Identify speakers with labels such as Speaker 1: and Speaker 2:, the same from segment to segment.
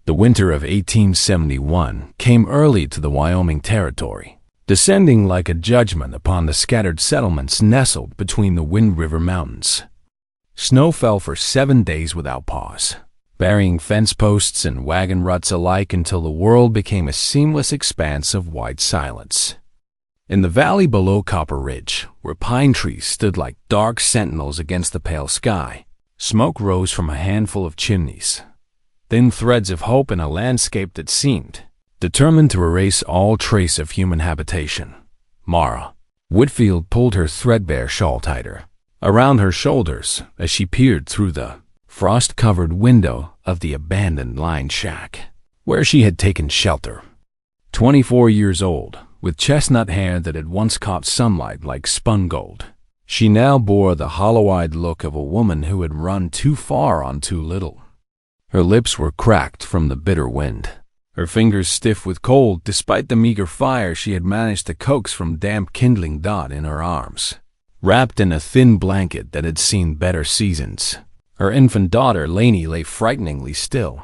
Speaker 1: The winter of 1871 came early to the Wyoming Territory, descending like a judgment upon the scattered settlements nestled between the Wind River Mountains. Snow fell for 7 days without pause, burying fence posts and wagon ruts alike until the world became a seamless expanse of white silence. In the valley below Copper Ridge, where pine trees stood like dark sentinels against the pale sky, smoke rose from a handful of chimneys, thin threads of hope in a landscape that seemed determined to erase all trace of human habitation. Mara Whitfield pulled her threadbare shawl tighter around her shoulders as she peered through the frost-covered window of the abandoned line shack where she had taken shelter. 24 years old, with chestnut hair that had once caught sunlight like spun gold, she now bore the hollow-eyed look of a woman who had run too far on too little. Her lips were cracked from the bitter wind, her fingers stiff with cold despite the meager fire she had managed to coax from damp kindling dot in her arms. Wrapped in a thin blanket that had seen better seasons, her infant daughter Lainey lay frighteningly still.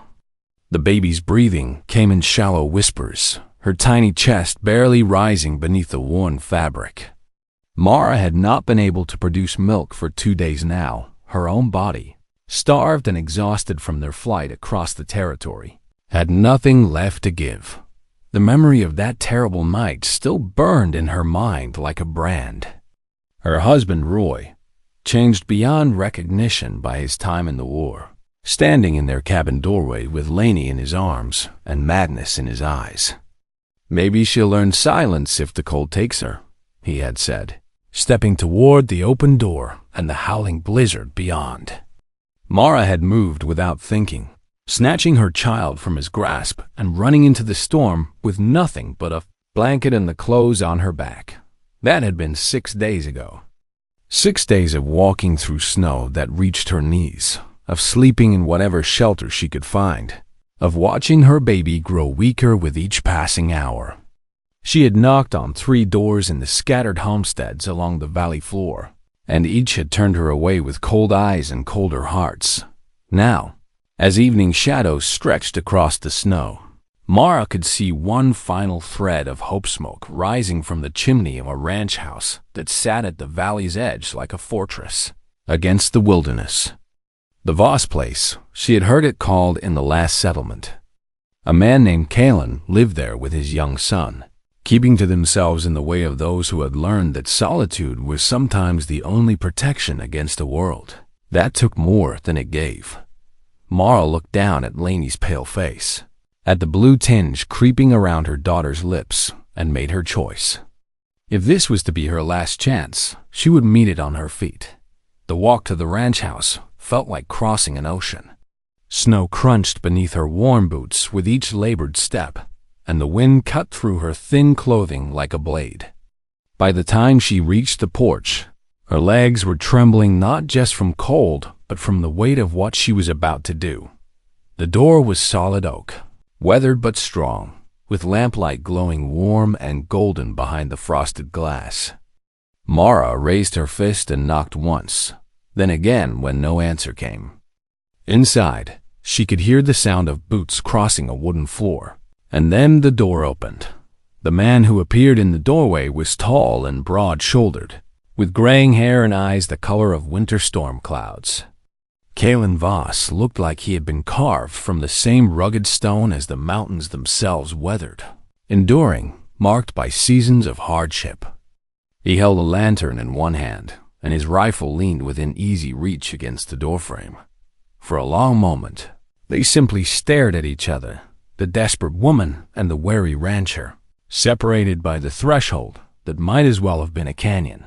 Speaker 1: The baby's breathing came in shallow whispers, her tiny chest barely rising beneath the worn fabric. Mara had not been able to produce milk for 2 days now. Her own body, starved and exhausted from their flight across the territory, had nothing left to give. The memory of that terrible night still burned in her mind like a brand. Her husband, Roy, changed beyond recognition by his time in the war, standing in their cabin doorway with Lainey in his arms and madness in his eyes. "Maybe she'll learn silence if the cold takes her," he had said, stepping toward the open door and the howling blizzard beyond. Mara had moved without thinking, snatching her child from his grasp and running into the storm with nothing but a blanket and the clothes on her back. That had been 6 days ago. 6 days of walking through snow that reached her knees, of sleeping in whatever shelter she could find, of watching her baby grow weaker with each passing hour. She had knocked on 3 doors in the scattered homesteads along the valley floor, and each had turned her away with cold eyes and colder hearts. Now, as evening shadows stretched across the snow, Mara could see one final thread of hope smoke rising from the chimney of a ranch house that sat at the valley's edge like a fortress against the wilderness. The Voss place, she had heard it called in the last settlement. A man named Kalen lived there with his young son, keeping to themselves in the way of those who had learned that solitude was sometimes the only protection against a world that took more than it gave. Mara looked down at Lainey's pale face, at the blue tinge creeping around her daughter's lips, and made her choice. If this was to be her last chance, she would meet it on her feet. The walk to the ranch house felt like crossing an ocean. Snow crunched beneath her warm boots with each labored step, and the wind cut through her thin clothing like a blade. By the time she reached the porch, her legs were trembling not just from cold, but from the weight of what she was about to do. The door was solid oak, weathered but strong, with lamplight glowing warm and golden behind the frosted glass. Mara raised her fist and knocked once, then again when no answer came. Inside, she could hear the sound of boots crossing a wooden floor, and then the door opened. The man who appeared in the doorway was tall and broad-shouldered, with graying hair and eyes the color of winter storm clouds. Kalen Voss looked like he had been carved from the same rugged stone as the mountains themselves weathered, enduring, marked by seasons of hardship. He held a lantern in one hand, and his rifle leaned within easy reach against the doorframe. For a long moment, they simply stared at each other, the desperate woman and the wary rancher, separated by the threshold that might as well have been a canyon.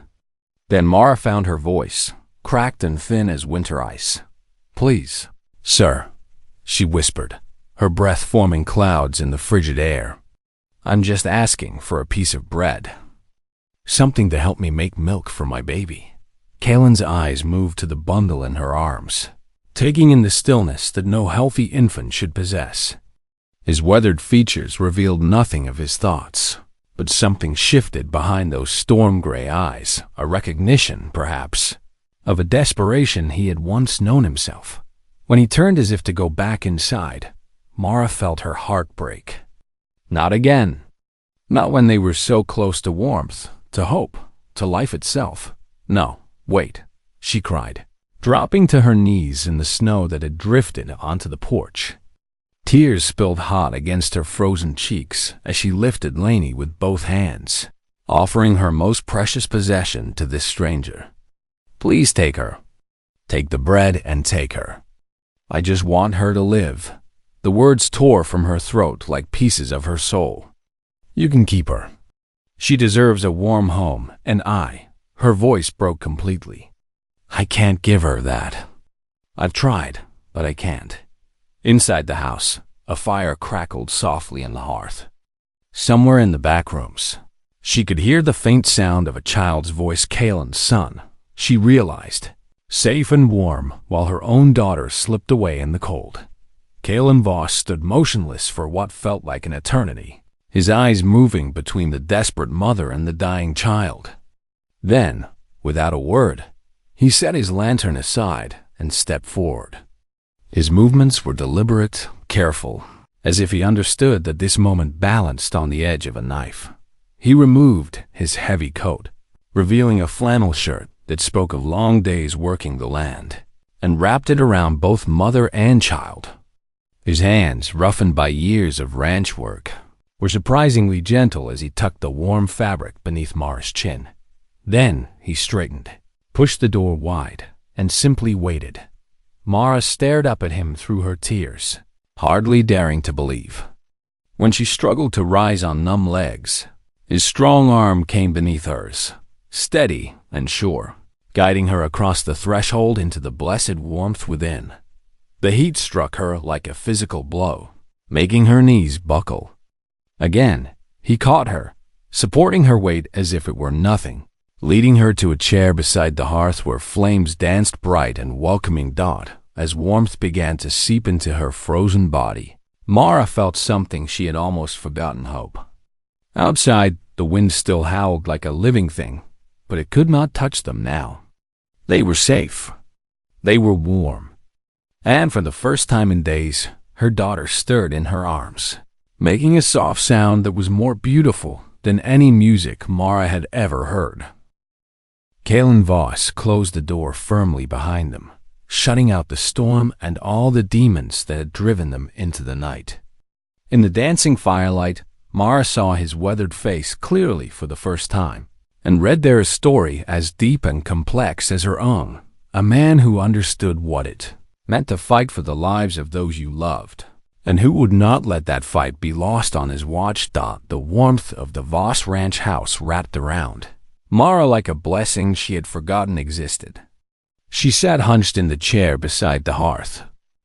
Speaker 1: Then Mara found her voice, cracked and thin as winter ice. "Please, sir," she whispered, her breath forming clouds in the frigid air. "I'm just asking for a piece of bread. Something to help me make milk for my baby." Kalen's eyes moved to the bundle in her arms, taking in the stillness that no healthy infant should possess. His weathered features revealed nothing of his thoughts, but something shifted behind those storm-gray eyes, a recognition, perhaps, of a desperation he had once known himself. When he turned as if to go back inside, Mara felt her heart break. Not again. Not when they were so close to warmth, to hope, to life itself. No, wait, she cried, dropping to her knees in the snow that had drifted onto the porch. Tears spilled hot against her frozen cheeks as she lifted Lainey with both hands, offering her most precious possession to this stranger. Please take her. Take the bread and take her. I just want her to live. The words tore from her throat like pieces of her soul. You can keep her. She deserves a warm home, and her voice broke completely. I can't give her that. I've tried, but I can't. Inside the house, a fire crackled softly in the hearth. Somewhere in the back rooms, she could hear the faint sound of a child's voice, Kaylin's son. She realized, safe and warm, while her own daughter slipped away in the cold. Kaylin Voss stood motionless for what felt like an eternity, his eyes moving between the desperate mother and the dying child. Then, without a word, he set his lantern aside and stepped forward. His movements were deliberate, careful, as if he understood that this moment balanced on the edge of a knife. He removed his heavy coat, revealing a flannel shirt that spoke of long days working the land, and wrapped it around both mother and child. His hands, roughened by years of ranch work, were surprisingly gentle as he tucked the warm fabric beneath Mara's chin. Then he straightened, pushed the door wide, and simply waited. Mara stared up at him through her tears, hardly daring to believe. When she struggled to rise on numb legs, his strong arm came beneath hers, steady and sure, guiding her across the threshold into the blessed warmth within. The heat struck her like a physical blow, making her knees buckle. Again, he caught her, supporting her weight as if it were nothing, leading her to a chair beside the hearth where flames danced bright and welcoming as warmth began to seep into her frozen body. Mara felt something she had almost forgotten: hope. Outside, the wind still howled like a living thing, but it could not touch them now. They were safe. They were warm. And for the first time in days, her daughter stirred in her arms, making a soft sound that was more beautiful than any music Mara had ever heard. Kaylin Voss closed the door firmly behind them, shutting out the storm and all the demons that had driven them into the night. In the dancing firelight, Mara saw his weathered face clearly for the first time, and read there a story as deep and complex as her own, a man who understood what it meant to fight for the lives of those you loved, and who would not let that fight be lost on his watch. The warmth of the Voss Ranch house wrapped around Mara like a blessing she had forgotten existed. She sat hunched in the chair beside the hearth,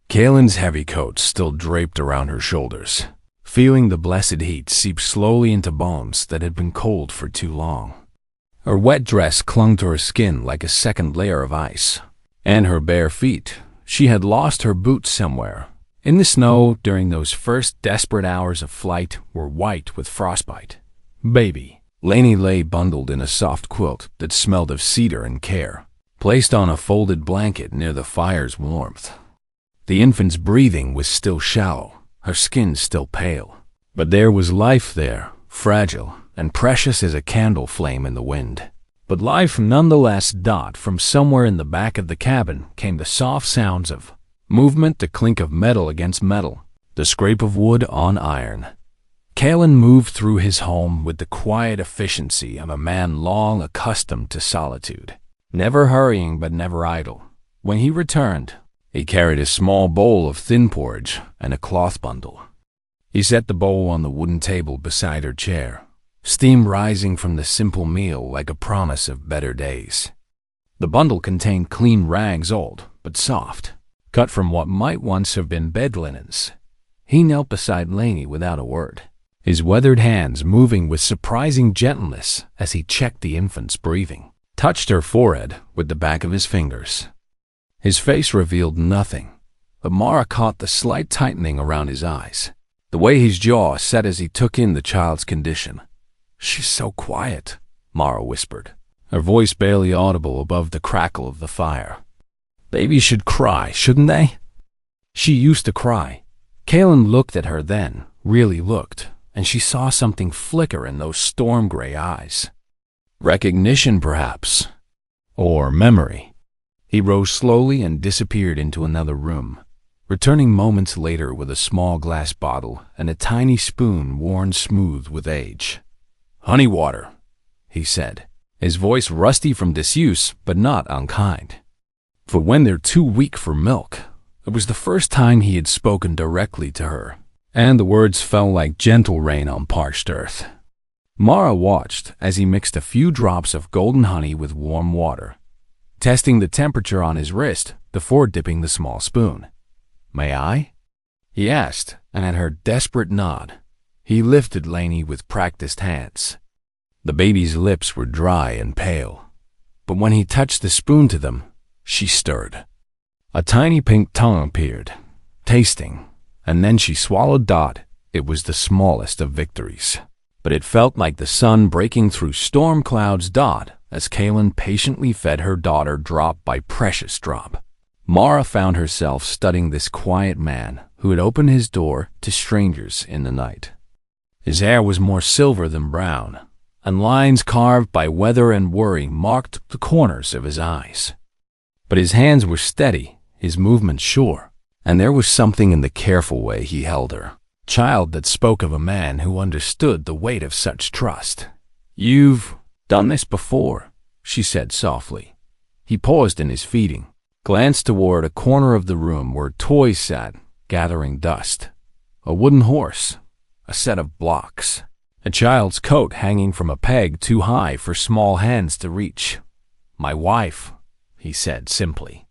Speaker 1: Kaylin's heavy coat still draped around her shoulders, feeling the blessed heat seep slowly into bones that had been cold for too long. Her wet dress clung to her skin like a second layer of ice, and her bare feet, she had lost her boots somewhere in the snow during those first desperate hours of flight, were white with frostbite. Baby Lainey lay bundled in a soft quilt that smelled of cedar and care, placed on a folded blanket near the fire's warmth. The infant's breathing was still shallow, her skin still pale, but there was life there, fragile and precious as a candle flame in the wind. But life nonetheless. From somewhere in the back of the cabin came the soft sounds of movement, the clink of metal against metal, the scrape of wood on iron. Kaylin moved through his home with the quiet efficiency of a man long accustomed to solitude, never hurrying but never idle. When he returned, he carried a small bowl of thin porridge and a cloth bundle. He set the bowl on the wooden table beside her chair, steam rising from the simple meal like a promise of better days. The bundle contained clean rags, old but soft, cut from what might once have been bed linens. He knelt beside Lainey without a word, his weathered hands moving with surprising gentleness as he checked the infant's breathing, touched her forehead with the back of his fingers. His face revealed nothing, but Mara caught the slight tightening around his eyes, the way his jaw set as he took in the child's condition. "She's so quiet," Mara whispered, her voice barely audible above the crackle of the fire. "Babies should cry, shouldn't they?" She used to cry, Kaelin looked at her then, really looked, and she saw something flicker in those storm-gray eyes. Recognition, perhaps. Or memory. He rose slowly and disappeared into another room, returning moments later with a small glass bottle and a tiny spoon worn smooth with age. "Honey water," he said, his voice rusty from disuse but not unkind. For when they're too weak for milk, it was the first time he had spoken directly to her, and the words fell like gentle rain on parched earth. Mara watched as he mixed a few drops of golden honey with warm water, testing the temperature on his wrist before dipping the small spoon. "May I?" he asked, and at her desperate nod, he lifted Lainey with practiced hands. The baby's lips were dry and pale, but when he touched the spoon to them, she stirred. A tiny pink tongue appeared, tasting, and then she swallowed Dot. It was the smallest of victories, but it felt like the sun breaking through storm clouds. Dot, as Kaelin patiently fed her daughter drop by precious drop. Mara found herself studying this quiet man who had opened his door to strangers in the night. His hair was more silver than brown, and lines carved by weather and worry marked the corners of his eyes. But his hands were steady, his movements sure, and there was something in the careful way he held her, child that spoke of a man who understood the weight of such trust. "You've done this before," she said softly. He paused in his feeding, glanced toward a corner of the room where toys sat, gathering dust. A wooden horse, a set of blocks, a child's coat hanging from a peg too high for small hands to reach. "My wife," he said simply.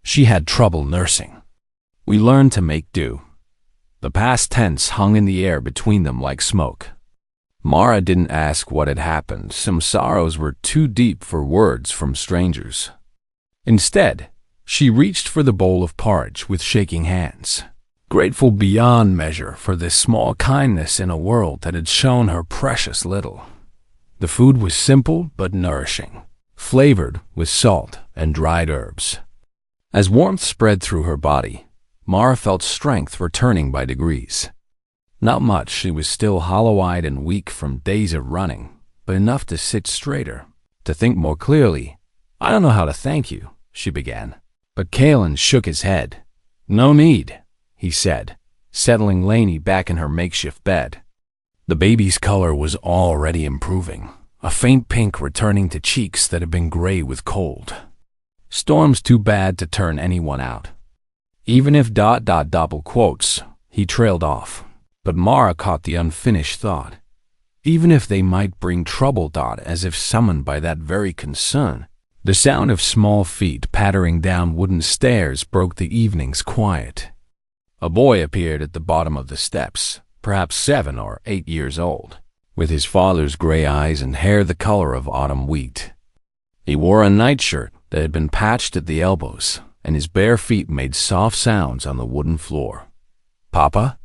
Speaker 1: "She had trouble nursing. We learned to make do." The past tense hung in the air between them like smoke. Mara didn't ask what had happened. Some sorrows were too deep for words from strangers. Instead, she reached for the bowl of porridge with shaking hands, grateful beyond measure for this small kindness in a world that had shown her precious little. The food was simple but nourishing, flavored with salt and dried herbs. As warmth spread through her body, Mara felt strength returning by degrees. Not much, she was still hollow-eyed and weak from days of running, but enough to sit straighter, to think more clearly. "I don't know how to thank you," she began. But Kaelin shook his head. "No need," he said, settling Lainey back in her makeshift bed. The baby's color was already improving, a faint pink returning to cheeks that had been gray with cold. "Storm's too bad to turn anyone out. Even if ... double quotes," he trailed off. But Mara caught the unfinished thought. Even if they might bring trouble ... as if summoned by that very concern. The sound of small feet pattering down wooden stairs broke the evening's quiet. A boy appeared at the bottom of the steps, perhaps 7 or 8 years old, with his father's gray eyes and hair the color of autumn wheat. He wore a nightshirt that had been patched at the elbows, and his bare feet made soft sounds on the wooden floor. "Papa?"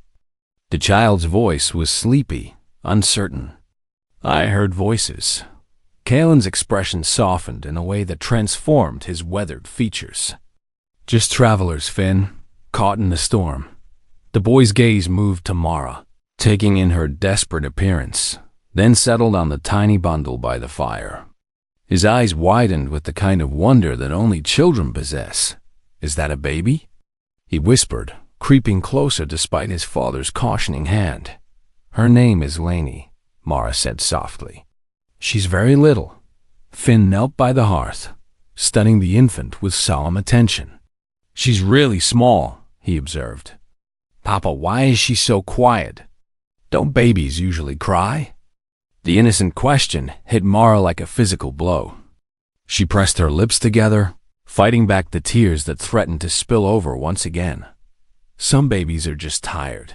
Speaker 1: The child's voice was sleepy, uncertain. "I heard voices." Kaelin's expression softened in a way that transformed his weathered features. "Just travelers, Finn, caught in the storm." The boy's gaze moved to Mara, taking in her desperate appearance, then settled on the tiny bundle by the fire. His eyes widened with the kind of wonder that only children possess. "Is that a baby?" he whispered, creeping closer despite his father's cautioning hand. "Her name is Lainey," Mara said softly. "She's very little." Finn knelt by the hearth, studying the infant with solemn attention. "She's really small," he observed. "Papa, why is she so quiet? Don't babies usually cry?" The innocent question hit Mara like a physical blow. She pressed her lips together, fighting back the tears that threatened to spill over once again. "Some babies are just tired,"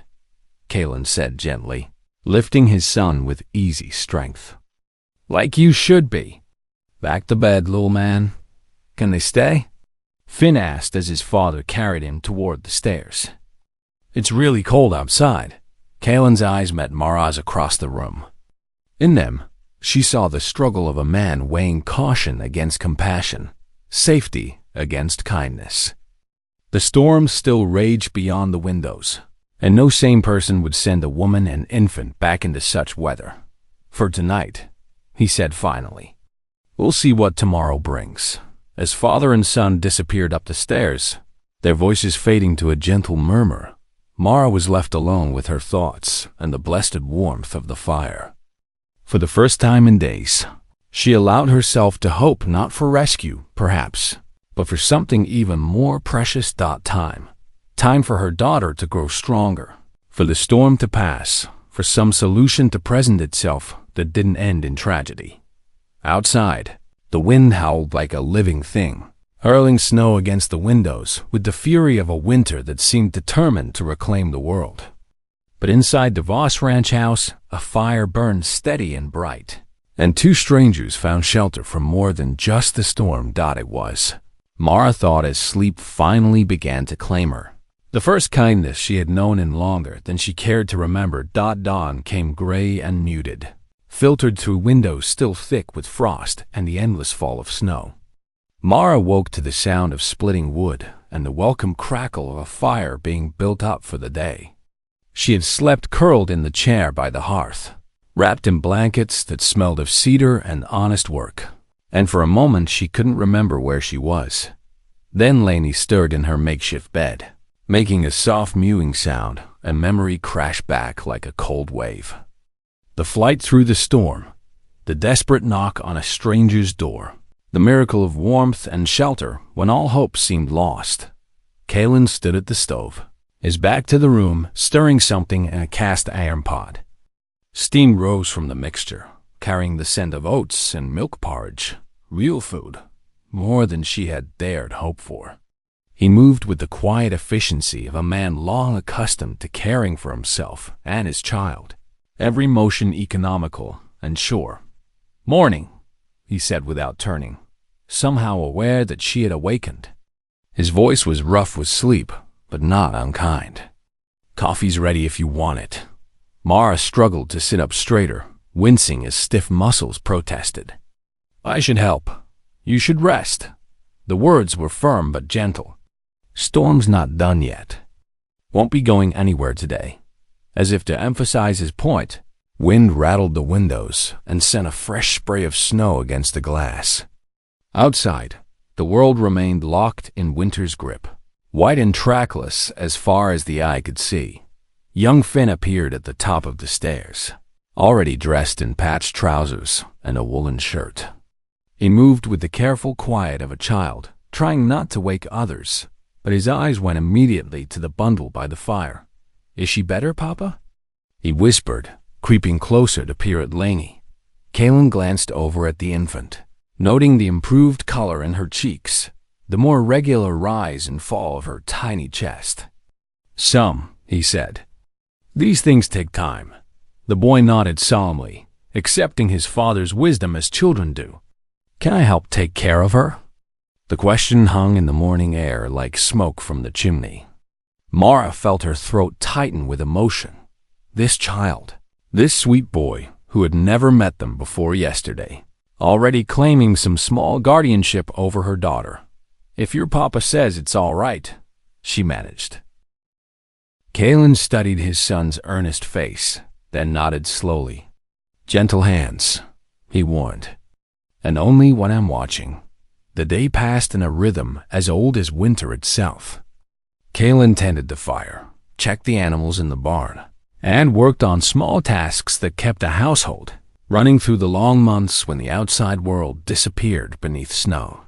Speaker 1: Kaelin said gently, lifting his son with easy strength. "Like you should be. Back to bed, little man. Can they stay?" Finn asked as his father carried him toward the stairs. "It's really cold outside." Kaelin's eyes met Mara's across the room. In them, she saw the struggle of a man weighing caution against compassion, safety against kindness. The storm still raged beyond the windows, And no sane person would send a woman and infant back into such weather. For tonight, he said finally. We'll see what tomorrow brings. As father and son disappeared up the stairs, their voices fading to a gentle murmur, Mara was left alone with her thoughts and the blessed warmth of the fire. For the first time in days, she allowed herself to hope not for rescue, perhaps, but for something even more precious. Time. Time for her daughter to grow stronger, for the storm to pass, for some solution to present itself that didn't end in tragedy. Outside, the wind howled like a living thing, hurling snow against the windows with the fury of a winter that seemed determined to reclaim the world. But inside the Voss ranch house, a fire burned steady and bright, and two strangers found shelter from more than just the storm. It was, Mara thought as sleep finally began to claim her. The first kindness she had known in longer than she cared to remember. Dawn came gray and muted, filtered through windows still thick with frost and the endless fall of snow. Mara woke to the sound of splitting wood and the welcome crackle of a fire being built up for the day. She had slept curled in the chair by the hearth, wrapped in blankets that smelled of cedar and honest work, and for a moment she couldn't remember where she was. Then Lainey stirred in her makeshift bed, making a soft mewing sound, and memory crashed back like a cold wave. The flight through the storm, the desperate knock on a stranger's door, the miracle of warmth and shelter when all hope seemed lost. Kalen stood at the stove, his back to the room, stirring something in a cast iron pot. Steam rose from the mixture, carrying the scent of oats and milk porridge, real food, more than she had dared hope for. He moved with the quiet efficiency of a man long accustomed to caring for himself and his child, every motion economical and sure. "Morning," he said without turning, somehow aware that she had awakened. His voice was rough with sleep, but not unkind. "Coffee's ready if you want it." Mara struggled to sit up straighter, wincing as stiff muscles protested. "I should help. You should rest." The words were firm but gentle. "Storm's not done yet. Won't be going anywhere today." As if to emphasize his point, wind rattled the windows and sent a fresh spray of snow against the glass. Outside, the world remained locked in winter's grip, white and trackless as far as the eye could see. Young Finn appeared at the top of the stairs, already dressed in patched trousers and a woolen shirt. He moved with the careful quiet of a child, trying not to wake others, but his eyes went immediately to the bundle by the fire. "Is she better, Papa?" he whispered, creeping closer to peer at Lainey. Kalen glanced over at the infant, noting the improved color in her cheeks, the more regular rise and fall of her tiny chest. "Some," he said. "These things take time." The boy nodded solemnly, accepting his father's wisdom as children do. "Can I help take care of her?" The question hung in the morning air like smoke from the chimney. Mara felt her throat tighten with emotion. This child, this sweet boy who had never met them before yesterday, already claiming some small guardianship over her daughter. "If your papa says it's all right," she managed. Kalen studied his son's earnest face, then nodded slowly. "Gentle hands," he warned. "And only when I'm watching." The day passed in a rhythm as old as winter itself. Kalen tended the fire, checked the animals in the barn, and worked on small tasks that kept the household running through the long months when the outside world disappeared beneath snow.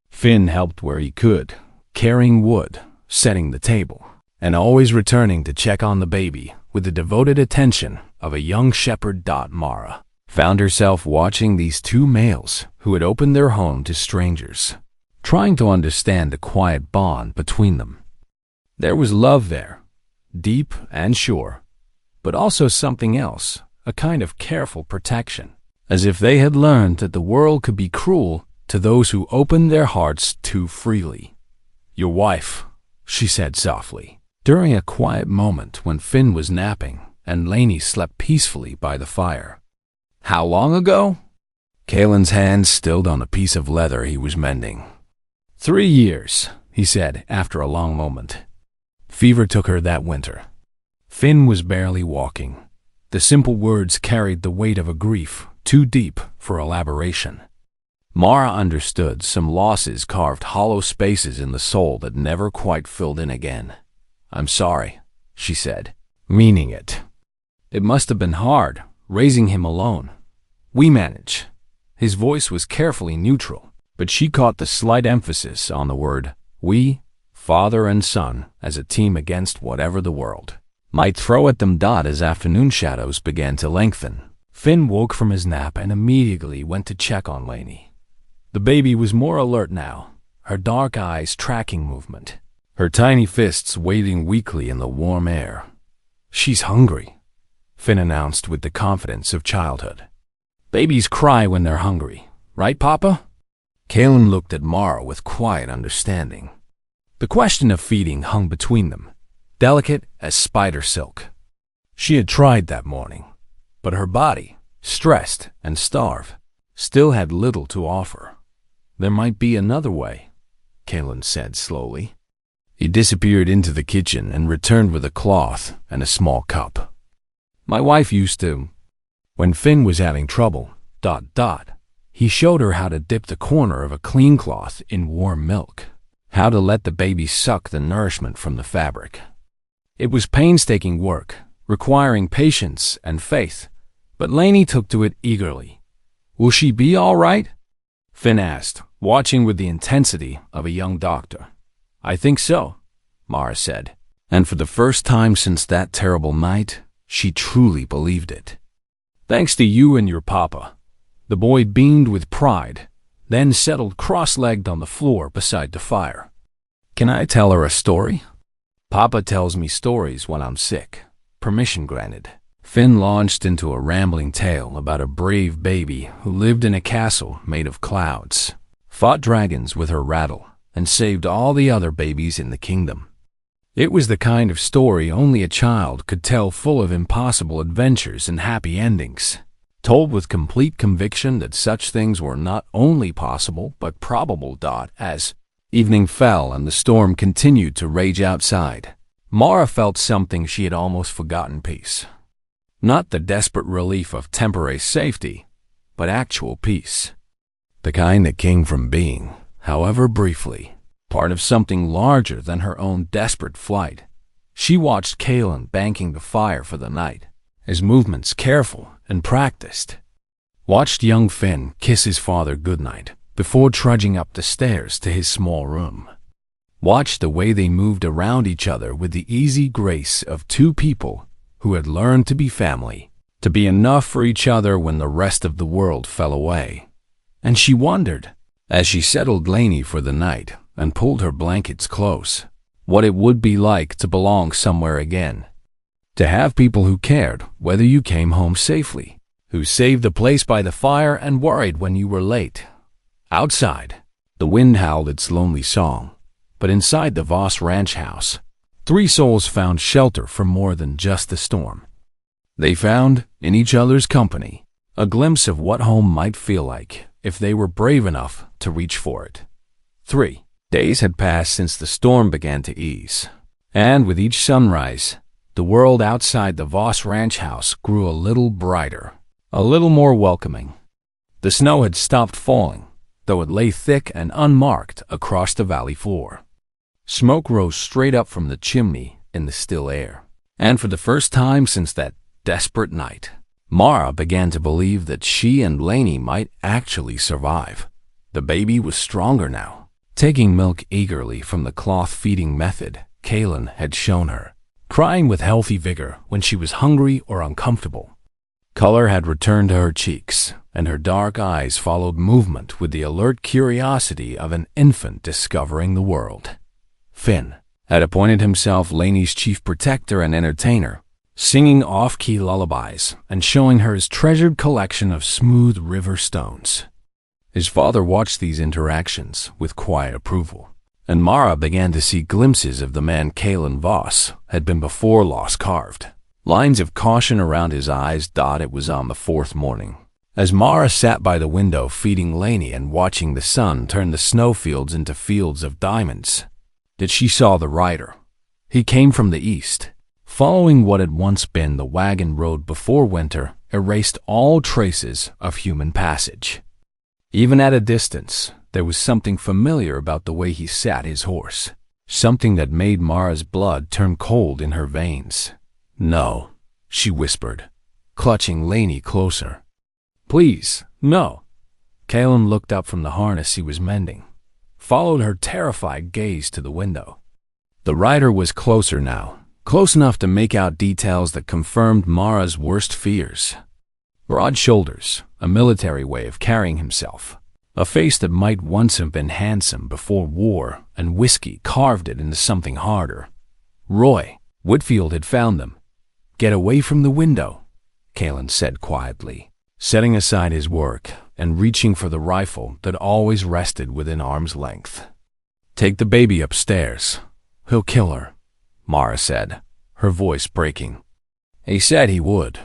Speaker 1: Finn helped where he could, carrying wood, setting the table, and always returning to check on the baby with the devoted attention of a young shepherd. Mara found herself watching these two males who had opened their home to strangers, trying to understand the quiet bond between them. There was love there, deep and sure, but also something else, a kind of careful protection, as if they had learned that the world could be cruel to those who opened their hearts too freely. "Your wife," she said softly, during a quiet moment when Finn was napping and Lainey slept peacefully by the fire. "How long ago?" Kalen's hand stilled on a piece of leather he was mending. 3 years, he said after a long moment. "Fever took her that winter." Finn was barely walking. The simple words carried the weight of a grief too deep for elaboration. Mara understood some losses carved hollow spaces in the soul that never quite filled in again. "I'm sorry," she said, meaning it. "It must have been hard, raising him alone. We manage." His voice was carefully neutral, but she caught the slight emphasis on the word we, father and son, as a team against whatever the world might throw at them. As afternoon shadows began to lengthen, Finn woke from his nap and immediately went to check on Lainey. The baby was more alert now, her dark eyes tracking movement, her tiny fists waiting weakly in the warm air. "She's hungry," Finn announced with the confidence of childhood. "Babies cry when they're hungry, right, Papa?" Kalen looked at Mara with quiet understanding. The question of feeding hung between them, delicate as spider silk. She had tried that morning, but her body, stressed and starved, still had little to offer. "There might be another way," Kalen said slowly. He disappeared into the kitchen and returned with a cloth and a small cup. "My wife used to." When Finn was having trouble, he showed her how to dip the corner of a clean cloth in warm milk, how to let the baby suck the nourishment from the fabric. It was painstaking work, requiring patience and faith, but Lainey took to it eagerly. "Will she be all right?" Finn asked, watching with the intensity of a young doctor. "I think so," Mara said, and for the first time since that terrible night, she truly believed it. "Thanks to you and your papa." The boy beamed with pride, then settled cross-legged on the floor beside the fire. "Can I tell her a story?" "Papa tells me stories when I'm sick." Permission granted. Finn launched into a rambling tale about a brave baby who lived in a castle made of clouds, fought dragons with her rattle, and saved all the other babies in the kingdom. It was the kind of story only a child could tell, full of impossible adventures and happy endings, told with complete conviction that such things were not only possible but probable. As evening fell and the storm continued to rage outside, Mara felt something she had almost forgotten: peace. Not the desperate relief of temporary safety, but actual peace. The kind that came from being, however briefly, part of something larger than her own desperate flight. She watched Kalen banking the fire for the night, his movements careful and practiced. Watched young Finn kiss his father goodnight before trudging up the stairs to his small room. Watched the way they moved around each other with the easy grace of two people who had learned to be family, to be enough for each other when the rest of the world fell away. And she wondered, as she settled Lainey for the night and pulled her blankets close, what it would be like to belong somewhere again. To have people who cared whether you came home safely, who saved the place by the fire and worried when you were late. Outside, the wind howled its lonely song, but inside the Voss ranch house, three souls found shelter from more than just the storm. They found, in each other's company, a glimpse of what home might feel like if they were brave enough to reach for it. 3 days had passed since the storm began to ease, and with each sunrise, the world outside the Voss ranch house grew a little brighter, a little more welcoming. The snow had stopped falling, though it lay thick and unmarked across the valley floor. Smoke rose straight up from the chimney in the still air, and for the first time since that desperate night, Mara began to believe that she and Lainey might actually survive. The baby was stronger now, taking milk eagerly from the cloth-feeding method Kalen had shown her, crying with healthy vigor when she was hungry or uncomfortable. Color had returned to her cheeks, and her dark eyes followed movement with the alert curiosity of an infant discovering the world. Finn had appointed himself Lainey's chief protector and entertainer, singing off-key lullabies and showing her his treasured collection of smooth river stones. His father watched these interactions with quiet approval, and Mara began to see glimpses of the man Kalen Voss had been before lost carved. Lines of caution around his eyes. It was on the fourth morning, as Mara sat by the window feeding Lainey and watching the sun turn the snowfields into fields of diamonds, that she saw the rider. He came from the east, Following what had once been the wagon road before winter erased all traces of human passage. Even at a distance, there was something familiar about the way he sat his horse, something that made Mara's blood turn cold in her veins. "No," she whispered, clutching Laney closer. "Please, no." Kalen looked up from the harness he was mending, followed her terrified gaze to the window. The rider was closer now, close enough to make out details that confirmed Mara's worst fears. Broad shoulders, a military way of carrying himself, a face that might once have been handsome before war and whiskey carved it into something harder. Roy, Whitfield had found them. "Get away from the window," Kalen said quietly, setting aside his work and reaching for the rifle that always rested within arm's length. "Take the baby upstairs. He'll kill her," Mara said, her voice breaking. "He said he would.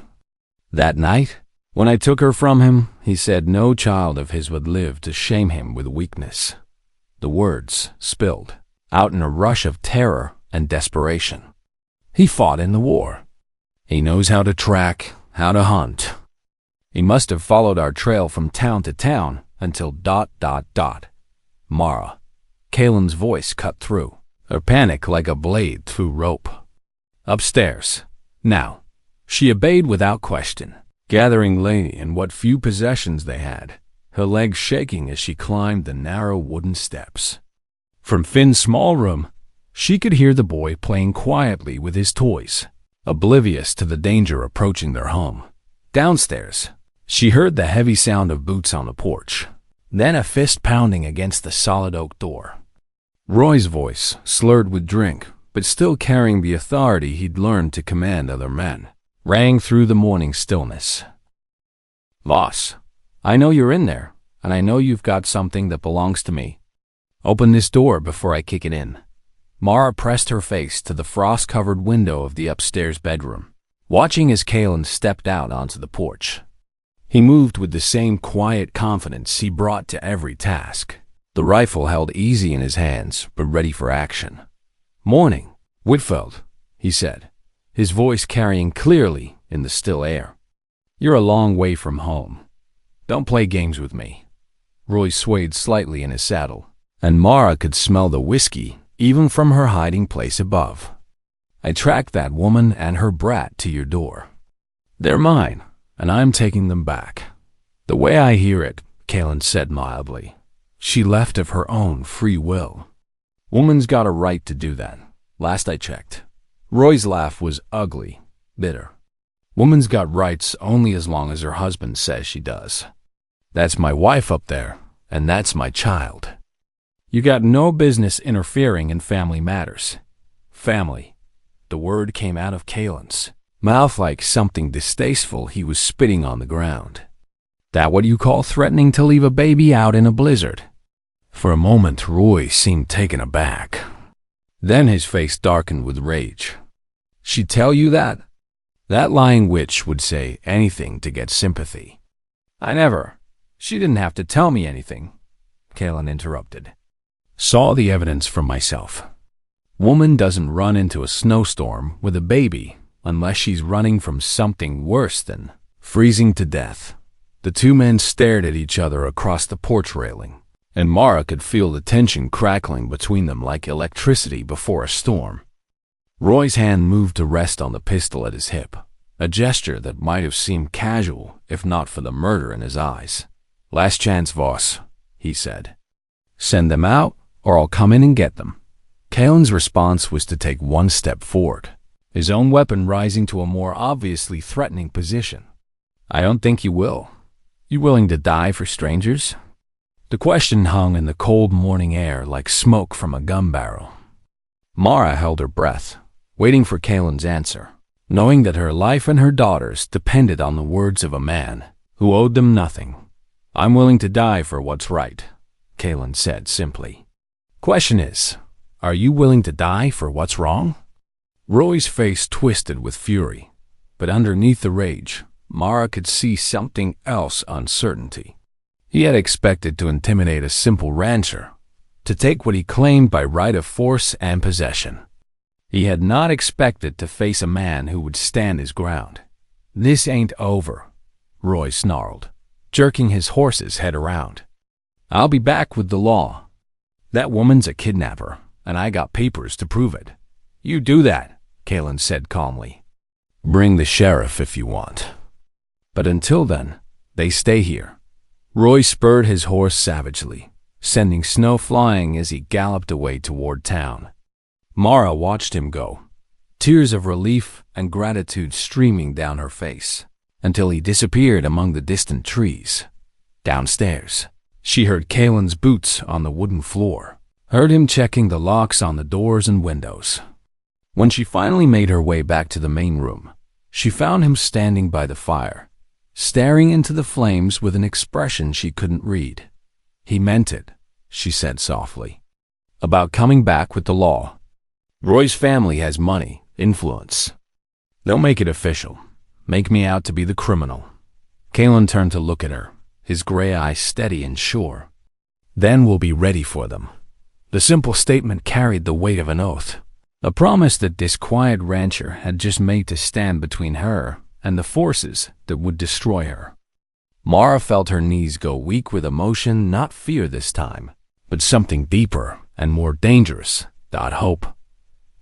Speaker 1: That night, when I took her from him, he said no child of his would live to shame him with weakness." The words spilled out in a rush of terror and desperation. "He fought in the war. He knows how to track, how to hunt. He must have followed our trail from town to town until ... Mara. Kalen's voice cut through, her panic like a blade through rope. "Upstairs. Now." She obeyed without question, gathering Laney and what few possessions they had, her legs shaking as she climbed the narrow wooden steps. From Finn's small room, she could hear the boy playing quietly with his toys, oblivious to the danger approaching their home. Downstairs, she heard the heavy sound of boots on the porch, then a fist pounding against the solid oak door. Roy's voice, slurred with drink, but still carrying the authority he'd learned to command other men, rang through the morning stillness. "Boss, I know you're in there, and I know you've got something that belongs to me. Open this door before I kick it in." Mara pressed her face to the frost-covered window of the upstairs bedroom, watching as Kalen stepped out onto the porch. He moved with the same quiet confidence he brought to every task, the rifle held easy in his hands but ready for action. "Morning, Whitfield," he said, his voice carrying clearly in the still air. "You're a long way from home. Don't play games with me." Roy swayed slightly in his saddle, and Mara could smell the whiskey even from her hiding place above. "I tracked that woman and her brat to your door. They're mine, and I'm taking them back. The way I hear it," Kalen said mildly, "she left of her own free will. Woman's got a right to do that, last I checked." Roy's laugh was ugly, bitter. "Woman's got rights only as long as her husband says she does. That's my wife up there, and that's my child. You got no business interfering in family matters." Family. The word came out of Kalen's mouth like something distasteful he was spitting on the ground. "That what you call threatening to leave a baby out in a blizzard?" For a moment, Roy seemed taken aback. Then his face darkened with rage. "She tell you that?" That lying witch would say anything to get sympathy. "I never. She didn't have to tell me anything," Kalen interrupted. "Saw the evidence for myself. Woman doesn't run into a snowstorm with a baby unless she's running from something worse than freezing to death." The two men stared at each other across the porch railing, and Mara could feel the tension crackling between them like electricity before a storm. Roy's hand moved to rest on the pistol at his hip, a gesture that might have seemed casual if not for the murder in his eyes. "Last chance, Voss," he said. "Send them out, or I'll come in and get them." Kalen's response was to take one step forward, his own weapon rising to a more obviously threatening position. "I don't think you will. You willing to die for strangers?" The question hung in the cold morning air like smoke from a gun barrel. Mara held her breath, waiting for Kalen's answer, knowing that her life and her daughter's depended on the words of a man who owed them nothing. "I'm willing to die for what's right," Kalen said simply. "Question is, are you willing to die for what's wrong?" Roy's face twisted with fury, but underneath the rage, Mara could see something else: uncertainty. He had expected to intimidate a simple rancher, to take what he claimed by right of force and possession. He had not expected to face a man who would stand his ground. "This ain't over," Roy snarled, jerking his horse's head around. "I'll be back with the law. That woman's a kidnapper, and I got papers to prove it." "You do that," Kalen said calmly. "Bring the sheriff if you want. But until then, they stay here." Roy spurred his horse savagely, sending snow flying as he galloped away toward town. Mara watched him go, tears of relief and gratitude streaming down her face, until he disappeared among the distant trees. Downstairs, she heard Kalen's boots on the wooden floor, heard him checking the locks on the doors and windows. When she finally made her way back to the main room, she found him standing by the fire, staring into the flames with an expression she couldn't read. "He meant it," she said softly, "about coming back with the law. Roy's family has money, influence. They'll make it official, make me out to be the criminal." Kalen turned to look at her, his gray eyes steady and sure. "Then we'll be ready for them." The simple statement carried the weight of an oath, a promise that this quiet rancher had just made to stand between her and the forces that would destroy her. Mara felt her knees go weak with emotion, not fear this time, but something deeper and more dangerous, that hope.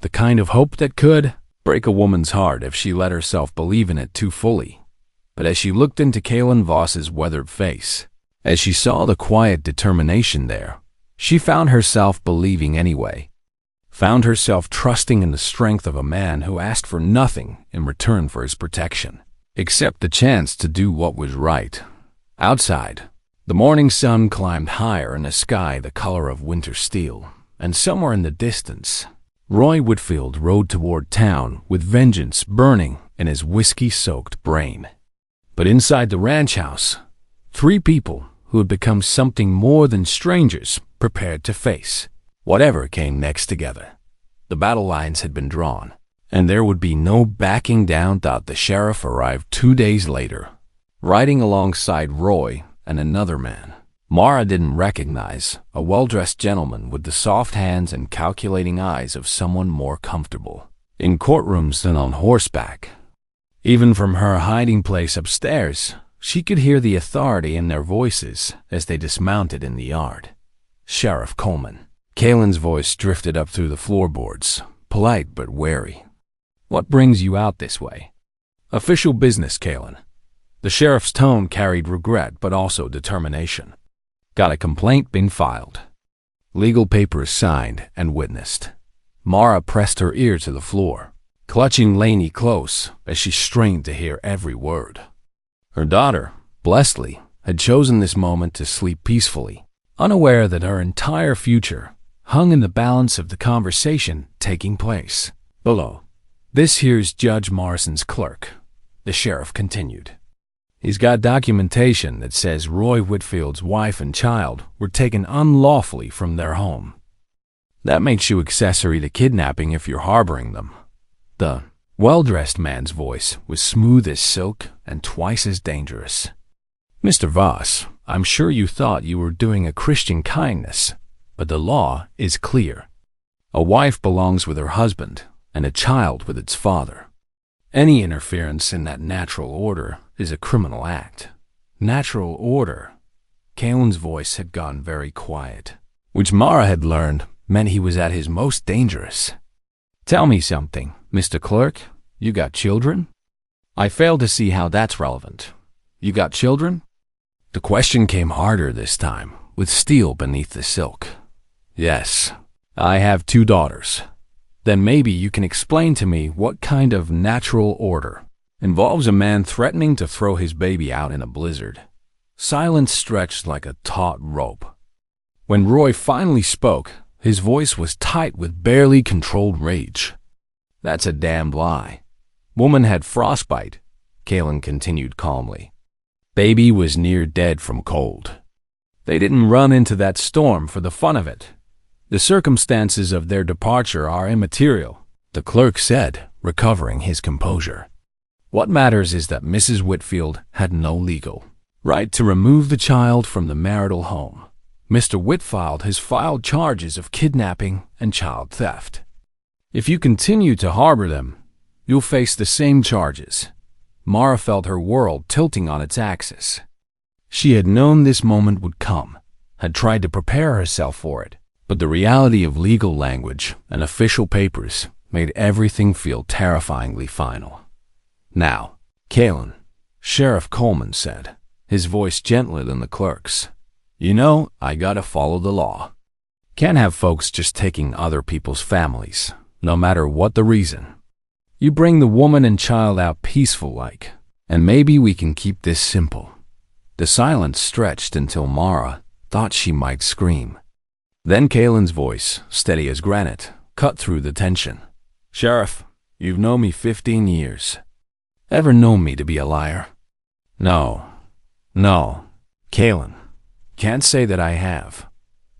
Speaker 1: The kind of hope that could break a woman's heart if she let herself believe in it too fully. But as she looked into Kalen Voss's weathered face, as she saw the quiet determination there, she found herself believing anyway. Found herself trusting in the strength of a man who asked for nothing in return for his protection, except the chance to do what was right. Outside, the morning sun climbed higher in a sky the color of winter steel, and somewhere in the distance, Roy Whitfield rode toward town with vengeance burning in his whiskey-soaked brain. But inside the ranch house, three people who had become something more than strangers prepared to face whatever came next together. The battle lines had been drawn, and there would be no backing down. The sheriff arrived 2 days later, riding alongside Roy and another man Mara didn't recognize, a well-dressed gentleman with the soft hands and calculating eyes of someone more comfortable in courtrooms than on horseback. Even from her hiding place upstairs, she could hear the authority in their voices as they dismounted in the yard. "Sheriff Coleman." Kalen's voice drifted up through the floorboards, polite but wary. "What brings you out this way?" "Official business, Kalen." The sheriff's tone carried regret but also determination. "Got a complaint been filed?" "Legal papers signed and witnessed." Mara pressed her ear to the floor, clutching Lainey close as she strained to hear every word. Her daughter, Blessley, had chosen this moment to sleep peacefully, unaware that her entire future hung in the balance of the conversation taking place below. "This here's Judge Morrison's clerk," the sheriff continued. "He's got documentation that says Roy Whitfield's wife and child were taken unlawfully from their home. That makes you accessory to kidnapping if you're harboring them." The well-dressed man's voice was smooth as silk and twice as dangerous. "Mr. Voss, I'm sure you thought you were doing a Christian kindness, but the law is clear. A wife belongs with her husband and a child with its father. Any interference in that natural order is a criminal act." Natural order. Kalen's voice had gone very quiet, which Mara had learned meant he was at his most dangerous. "Tell me something, Mr. Clerk. You got children?" "I fail to see how that's relevant. You got children?" The question came harder this time, with steel beneath the silk. "Yes, I have 2 daughters." "Then maybe you can explain to me what kind of natural order involves a man threatening to throw his baby out in a blizzard." Silence stretched like a taut rope. When Roy finally spoke, his voice was tight with barely controlled rage. "That's a damned lie. Woman had frostbite," Kalen continued calmly. "Baby was near dead from cold. They didn't run into that storm for the fun of it. The circumstances of their departure are immaterial," the clerk said, recovering his composure. "What matters is that Mrs. Whitfield had no legal right to remove the child from the marital home. Mr. Whitfield has filed charges of kidnapping and child theft. If you continue to harbor them, you'll face the same charges. Mara felt her world tilting on its axis. She had known this moment would come, had tried to prepare herself for it, but the reality of legal language and official papers made everything feel terrifyingly final. "Now, Kalen," Sheriff Coleman said, his voice gentler than the clerk's. "You know, I gotta follow the law. Can't have folks just taking other people's families, no matter what the reason. You bring the woman and child out peaceful-like, and maybe we can keep this simple." The silence stretched until Mara thought she might scream. Then Kalen's voice, steady as granite, cut through the tension. "Sheriff, you've known me 15 years. Ever known me to be a liar?" No, Kalen, can't say that I have.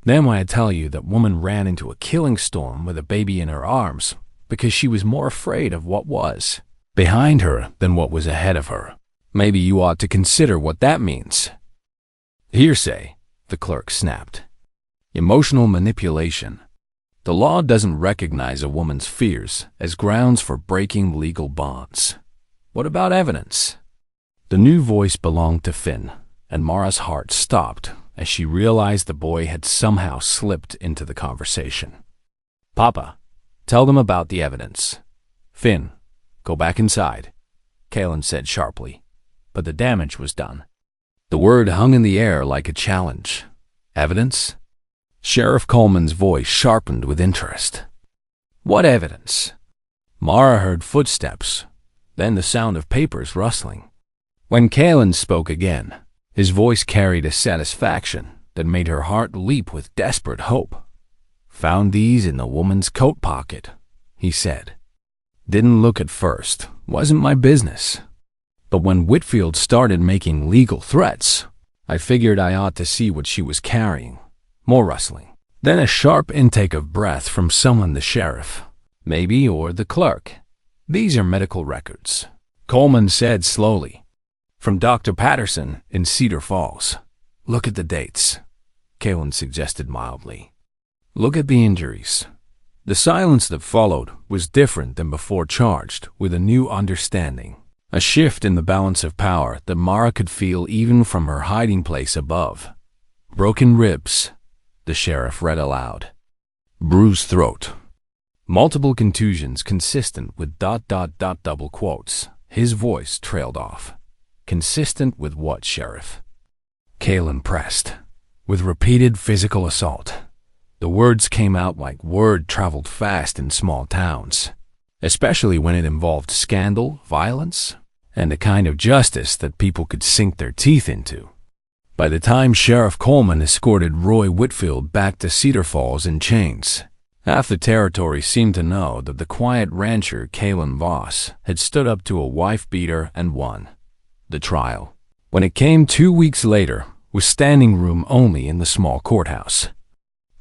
Speaker 1: Then when I tell you that woman ran into a killing storm with a baby in her arms because she was more afraid of what was behind her than what was ahead of her, maybe you ought to consider what that means." "Hearsay," the clerk snapped. "Emotional manipulation. The law doesn't recognize a woman's fears as grounds for breaking legal bonds. What about evidence?" The new voice belonged to Finn, and Mara's heart stopped as she realized the boy had somehow slipped into the conversation. "Papa, tell them about the evidence." "Finn, go back inside," Kalen said sharply, but the damage was done. The word hung in the air like a challenge. "Evidence?" Sheriff Coleman's voice sharpened with interest. "What evidence?" Mara heard footsteps, then the sound of papers rustling. When Kalen spoke again, his voice carried a satisfaction that made her heart leap with desperate hope. "Found these in the woman's coat pocket," he said. "Didn't look at first, wasn't my business. But when Whitfield started making legal threats, I figured I ought to see what she was carrying." More rustling. Then a sharp intake of breath from someone, the sheriff, maybe, or the clerk. "These are medical records," Coleman said slowly. "From Dr. Patterson in Cedar Falls." "Look at the dates," Kalen suggested mildly. "Look at the injuries." The silence that followed was different than before, charged with a new understanding, a shift in the balance of power that Mara could feel even from her hiding place above. "Broken ribs," the sheriff read aloud. "Bruised throat. Multiple contusions consistent with ... double quotes." His voice trailed off. "Consistent with what, Sheriff?" Kalen pressed. "With repeated physical assault." The words came out like word traveled fast in small towns, especially when it involved scandal, violence, and the kind of justice that people could sink their teeth into. By the time Sheriff Coleman escorted Roy Whitfield back to Cedar Falls in chains, half the territory seemed to know that the quiet rancher Kalen Voss had stood up to a wife-beater and won. The trial, when it came 2 weeks later, was standing room only in the small courthouse.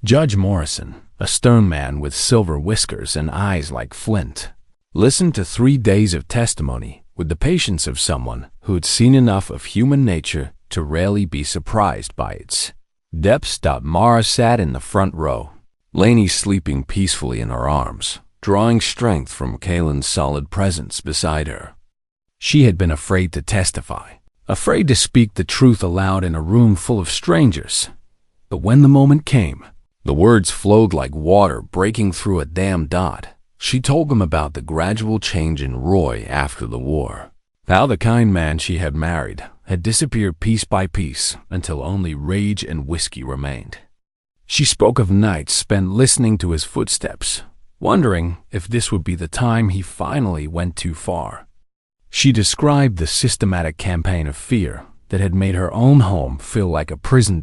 Speaker 1: Judge Morrison, a stern man with silver whiskers and eyes like flint, listened to 3 days of testimony with the patience of someone who had seen enough of human nature to rarely be surprised by its depths. Mara sat in the front row, Lainey sleeping peacefully in her arms, drawing strength from Kalen's solid presence beside her. She had been afraid to testify, afraid to speak the truth aloud in a room full of strangers. But when the moment came, the words flowed like water breaking through a dammed dot. She told them about the gradual change in Roy after the war, how the kind man she had married had disappeared piece by piece until only rage and whiskey remained. She spoke of nights spent listening to his footsteps, wondering if this would be the time he finally went too far. She described the systematic campaign of fear that had made her own home feel like a prison.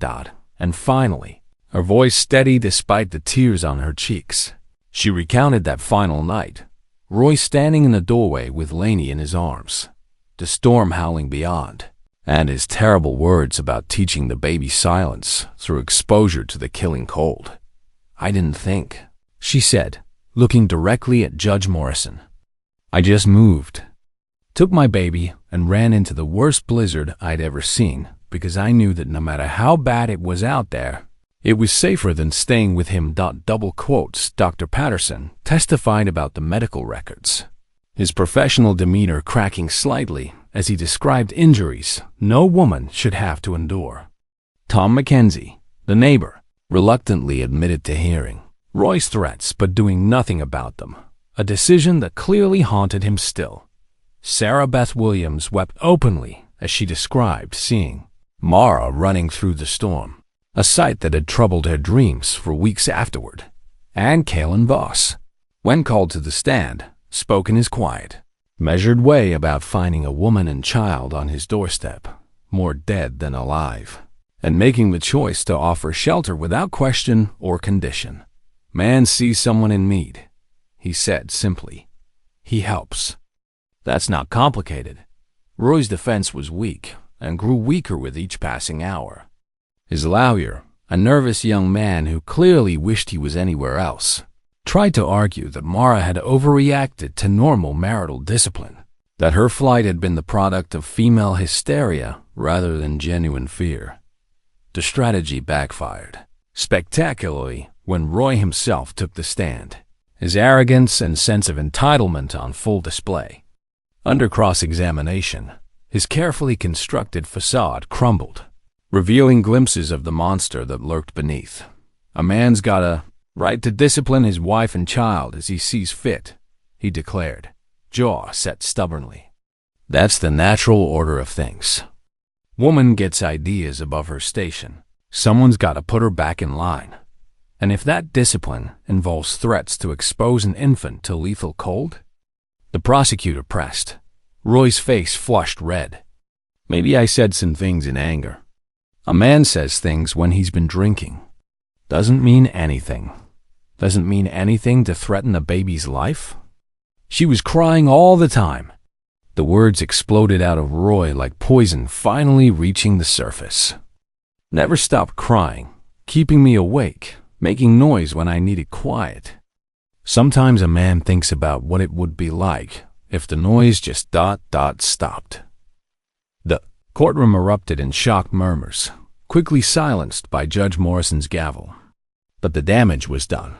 Speaker 1: And finally, her voice steady despite the tears on her cheeks, she recounted that final night, Roy standing in the doorway with Lainey in his arms, the storm howling beyond, and his terrible words about teaching the baby silence through exposure to the killing cold. "I didn't think," she said, looking directly at Judge Morrison. "I just moved. Took my baby and ran into the worst blizzard I'd ever seen because I knew that no matter how bad it was out there, It was safer than staying with him. Double quotes Dr. Patterson testified about the medical records, his professional demeanor cracking slightly as he described injuries no woman should have to endure. Tom Mackenzie, the neighbor, reluctantly admitted to hearing Roy's threats but doing nothing about them, a decision that clearly haunted him still. Sarah Beth Williams wept openly as she described seeing Mara running through the storm, a sight that had troubled her dreams for weeks afterward. And Kalen Voss, when called to the stand, spoke in his quiet, measured way about finding a woman and child on his doorstep, more dead than alive, and making the choice to offer shelter without question or condition. Man sees someone in need, he said simply. He helps. That's not complicated. Roy's defense was weak and grew weaker with each passing hour. His lawyer, a nervous young man who clearly wished he was anywhere else, tried to argue that Mara had overreacted to normal marital discipline, that her flight had been the product of female hysteria rather than genuine fear. The strategy backfired spectacularly when Roy himself took the stand, his arrogance and sense of entitlement on full display. Under cross-examination, his carefully constructed facade crumbled, revealing glimpses of the monster that lurked beneath. A man's got a right to discipline his wife and child as he sees fit, he declared, jaw set stubbornly. That's the natural order of things. Woman gets ideas above her station. Someone's got to put her back in line. And if that discipline involves threats to expose an infant to lethal cold? The prosecutor pressed. Roy's face flushed red. Maybe I said some things in anger. A man says things when he's been drinking. Doesn't mean anything. Doesn't mean anything to threaten a baby's life? She was crying all the time. The words exploded out of Roy like poison finally reaching the surface. Never stopped crying, keeping me awake, making noise when I needed quiet. Sometimes a man thinks about what it would be like if the noise just stopped. The courtroom erupted in shocked murmurs, quickly silenced by Judge Morrison's gavel. But the damage was done.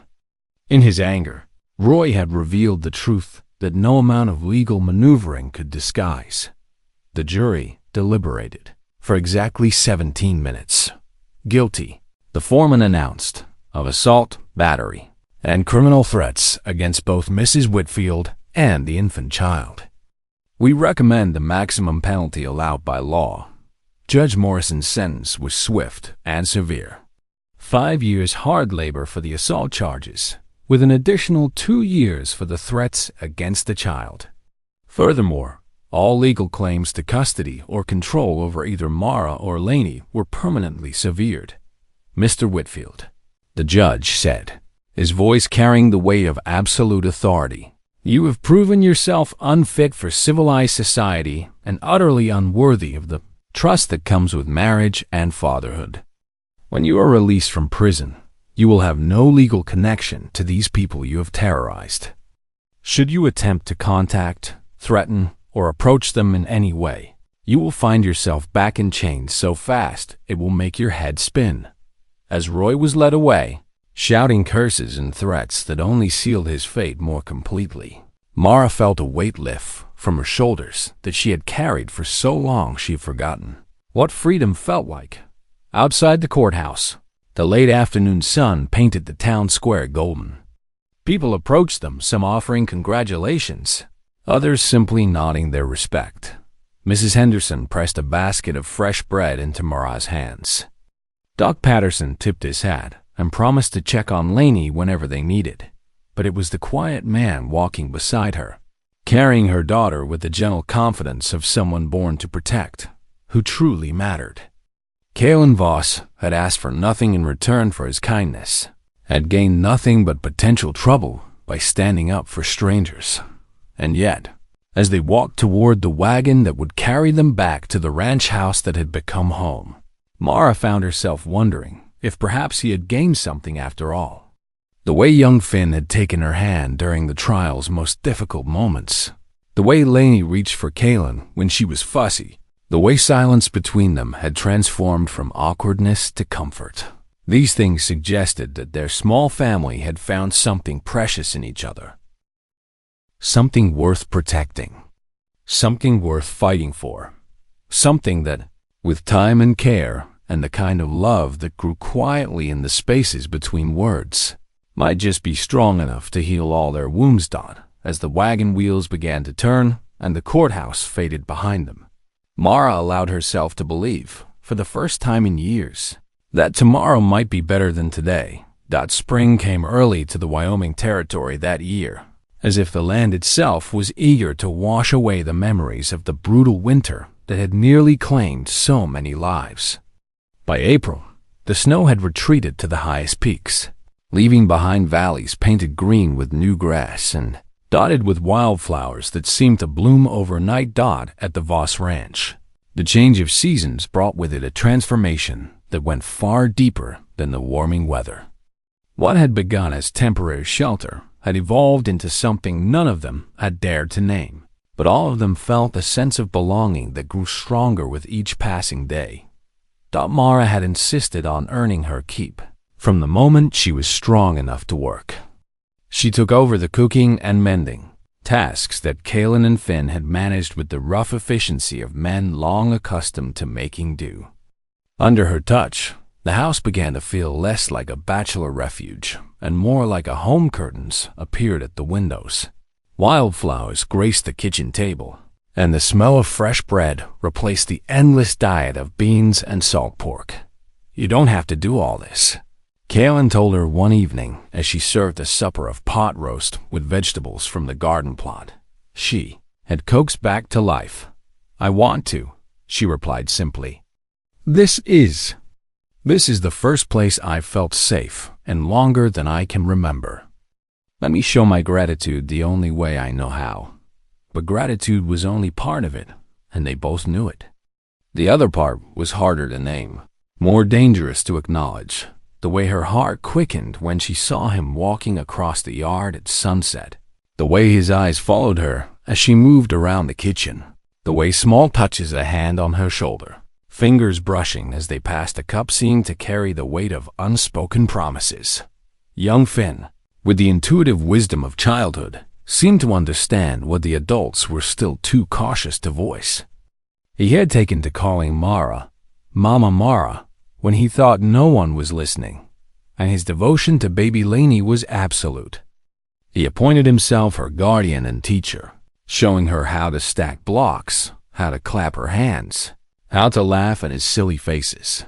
Speaker 1: In his anger, Roy had revealed the truth that no amount of legal maneuvering could disguise. The jury deliberated for exactly 17 minutes. Guilty, the foreman announced, of assault, battery, and criminal threats against both Mrs. Whitfield and the infant child. We recommend the maximum penalty allowed by law. Judge Morrison's sentence was swift and severe. 5 years hard labor for the assault charges, with an additional 2 years for the threats against the child. Furthermore, all legal claims to custody or control over either Mara or Laney were permanently severed. Mr. Whitfield, the judge said, his voice carrying the weight of absolute authority, you have proven yourself unfit for civilized society and utterly unworthy of the trust that comes with marriage and fatherhood. When you are released from prison, you will have no legal connection to these people you have terrorized. Should you attempt to contact, threaten, or approach them in any way, you will find yourself back in chains so fast it will make your head spin. As Roy was led away, shouting curses and threats that only sealed his fate more completely, Mara felt a weight lift from her shoulders that she had carried for so long she had forgotten what freedom felt like. Outside the courthouse, the late afternoon sun painted the town square golden. People approached them, some offering congratulations, others simply nodding their respect. Mrs. Henderson pressed a basket of fresh bread into Mara's hands. Doc Patterson tipped his hat and promised to check on Laney whenever they needed, but it was the quiet man walking beside her, carrying her daughter with the gentle confidence of someone born to protect, who truly mattered. Kalen Voss had asked for nothing in return for his kindness, had gained nothing but potential trouble by standing up for strangers. And yet, as they walked toward the wagon that would carry them back to the ranch house that had become home, Mara found herself wondering if perhaps he had gained something after all. The way young Finn had taken her hand during the trial's most difficult moments, the way Laney reached for Kalen when she was fussy, the way silence between them had transformed from awkwardness to comfort. These things suggested that their small family had found something precious in each other, something worth protecting, something worth fighting for, something that, with time and care and the kind of love that grew quietly in the spaces between words, might just be strong enough to heal all their wounds. As the wagon wheels began to turn and the courthouse faded behind them, Mara allowed herself to believe, for the first time in years, that tomorrow might be better than today. Spring came early to the Wyoming Territory that year, as if the land itself was eager to wash away the memories of the brutal winter that had nearly claimed so many lives. By April, the snow had retreated to the highest peaks, leaving behind valleys painted green with new grass and dotted with wildflowers that seemed to bloom overnight. At the Voss Ranch, the change of seasons brought with it a transformation that went far deeper than the warming weather. What had begun as temporary shelter had evolved into something none of them had dared to name, but all of them felt a sense of belonging that grew stronger with each passing day. Mara had insisted on earning her keep from the moment she was strong enough to work. She took over the cooking and mending, tasks that Kaylin and Finn had managed with the rough efficiency of men long accustomed to making do. Under her touch, the house began to feel less like a bachelor refuge and more like a home. Curtains appeared at the windows. Wildflowers graced the kitchen table, and the smell of fresh bread replaced the endless diet of beans and salt pork. "You don't have to do all this," Kaylin told her one evening as she served a supper of pot roast with vegetables from the garden plot she had coaxed back to life. "I want to," she replied simply. This is the first place I've felt safe and longer than I can remember. Let me show my gratitude the only way I know how." But gratitude was only part of it, and they both knew it. The other part was harder to name, more dangerous to acknowledge. The way her heart quickened when she saw him walking across the yard at sunset, the way his eyes followed her as she moved around the kitchen, the way small touches, a hand on her shoulder, fingers brushing as they passed a cup, seemed to carry the weight of unspoken promises. Young Finn, with the intuitive wisdom of childhood, seemed to understand what the adults were still too cautious to voice. He had taken to calling Mara Mama Mara when he thought no one was listening, and his devotion to baby Lainey was absolute. He appointed himself her guardian and teacher, showing her how to stack blocks, how to clap her hands, how to laugh at his silly faces.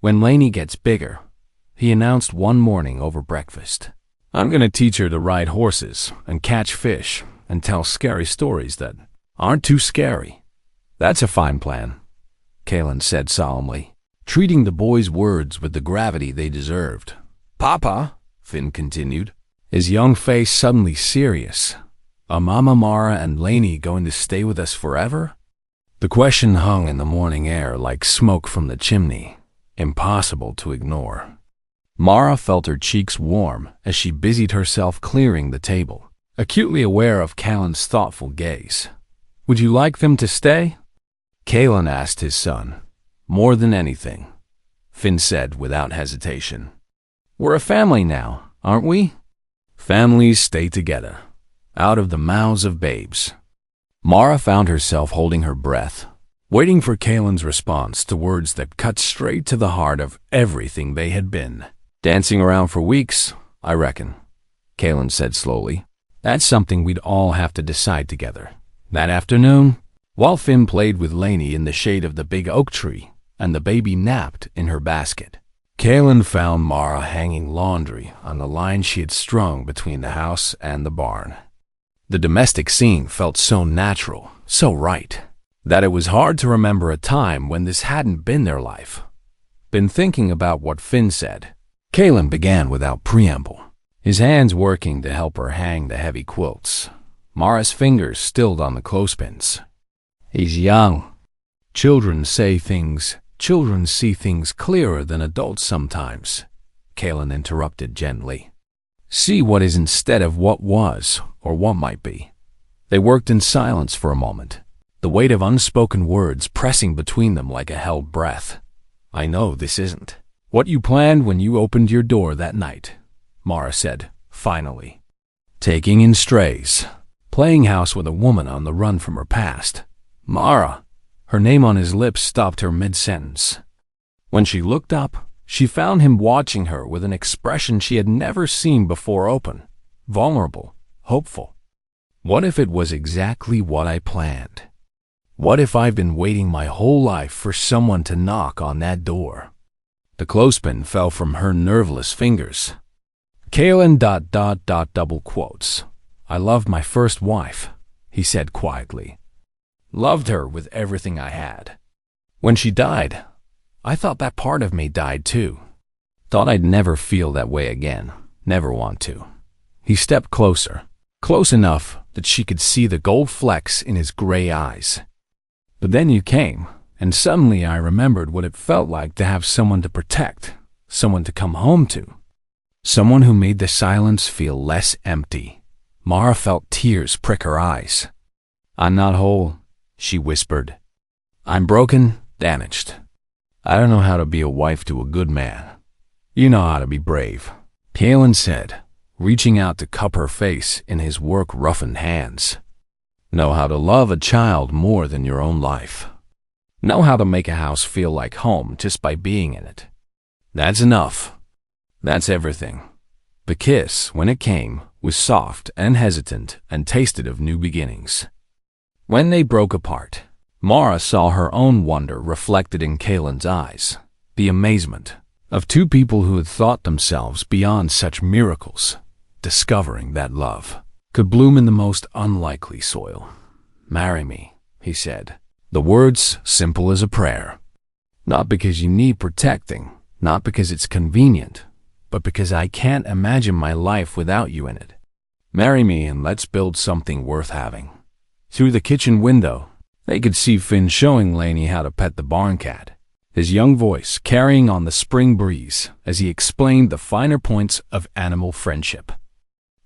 Speaker 1: "When Lainey gets bigger," he announced one morning over breakfast, "I'm going to teach her to ride horses and catch fish and tell scary stories that aren't too scary." "That's a fine plan," Kaylin said solemnly, treating the boy's words with the gravity they deserved. "Papa," Finn continued, his young face suddenly serious, "are Mama Mara and Lainey going to stay with us forever?" The question hung in the morning air like smoke from the chimney, impossible to ignore. Mara felt her cheeks warm as she busied herself clearing the table, acutely aware of Kaylin's thoughtful gaze. "Would you like them to stay?" Kaylin asked his son. "More than anything," Finn said without hesitation. "We're a family now, aren't we?" "Families stay together, out of the mouths of babes." Mara found herself holding her breath, waiting for Kaylin's response to words that cut straight to the heart of everything they had been. "Dancing around for weeks, I reckon," Kaylin said slowly. "That's something we'd all have to decide together." That afternoon, while Finn played with Lainey in the shade of the big oak tree and the baby napped in her basket, Kaylin found Mara hanging laundry on the line she had strung between the house and the barn. The domestic scene felt so natural, so right, that it was hard to remember a time when this hadn't been their life. "Been thinking about what Finn said," Kaylin began without preamble, his hands working to help her hang the heavy quilts, Mara's fingers stilled on the clothespins. "He's young. Children see things clearer than adults sometimes," Kaylin interrupted gently. "See what is instead of what was or what might be." They worked in silence for a moment, the weight of unspoken words pressing between them like a held breath. "I know this isn't," What you planned when you opened your door that night, Mara said, finally. Taking in strays. Playing house with a woman on the run from her past. Mara. Her name on his lips stopped her mid-sentence. When she looked up, she found him watching her with an expression she had never seen before: open, vulnerable, hopeful. What if it was exactly what I planned? What if I've been waiting my whole life for someone to knock on that door? The clothespin fell from her nerveless fingers. Kalen ... double quotes. I loved my first wife, he said quietly. Loved her with everything I had. When she died, I thought that part of me died too. Thought I'd never feel that way again, never want to. He stepped closer, close enough that she could see the gold flecks in his gray eyes. But then you came, and suddenly I remembered what it felt like to have someone to protect, someone to come home to. Someone who made the silence feel less empty. Mara felt tears prick her eyes. I'm not whole, she whispered. I'm broken, damaged. I don't know how to be a wife to a good man. You know how to be brave, Kalen said, reaching out to cup her face in his work-roughened hands. Know how to love a child more than your own life. Know how to make a house feel like home just by being in it. That's enough. That's everything. The kiss, when it came, was soft and hesitant and tasted of new beginnings. When they broke apart, Mara saw her own wonder reflected in Kalen's eyes, the amazement of two people who had thought themselves beyond such miracles, discovering that love could bloom in the most unlikely soil. Marry me, he said, the words simple as a prayer. Not because you need protecting, not because it's convenient, but because I can't imagine my life without you in it. Marry me and let's build something worth having. Through the kitchen window, they could see Finn showing Lainey how to pet the barn cat, his young voice carrying on the spring breeze as he explained the finer points of animal friendship.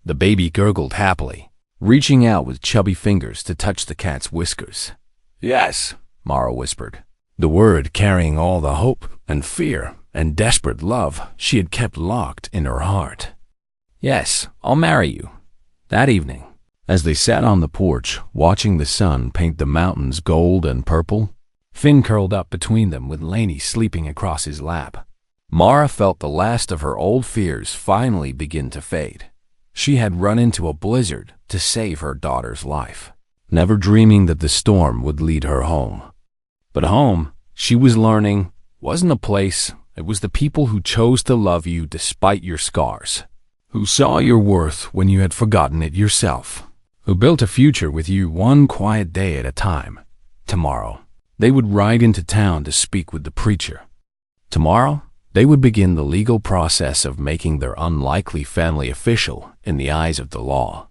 Speaker 1: The baby gurgled happily, reaching out with chubby fingers to touch the cat's whiskers. Yes, Mara whispered, the word carrying all the hope and fear and desperate love she had kept locked in her heart. Yes, I'll marry you. That evening, as they sat on the porch watching the sun paint the mountains gold and purple, Finn curled up between them with Lainey sleeping across his lap. Mara felt the last of her old fears finally begin to fade. She had run into a blizzard to save her daughter's life, never dreaming that the storm would lead her home. But home, she was learning, wasn't a place. It was the people who chose to love you despite your scars, who saw your worth when you had forgotten it yourself, who built a future with you one quiet day at a time. Tomorrow, they would ride into town to speak with the preacher. Tomorrow, they would begin the legal process of making their unlikely family official in the eyes of the law.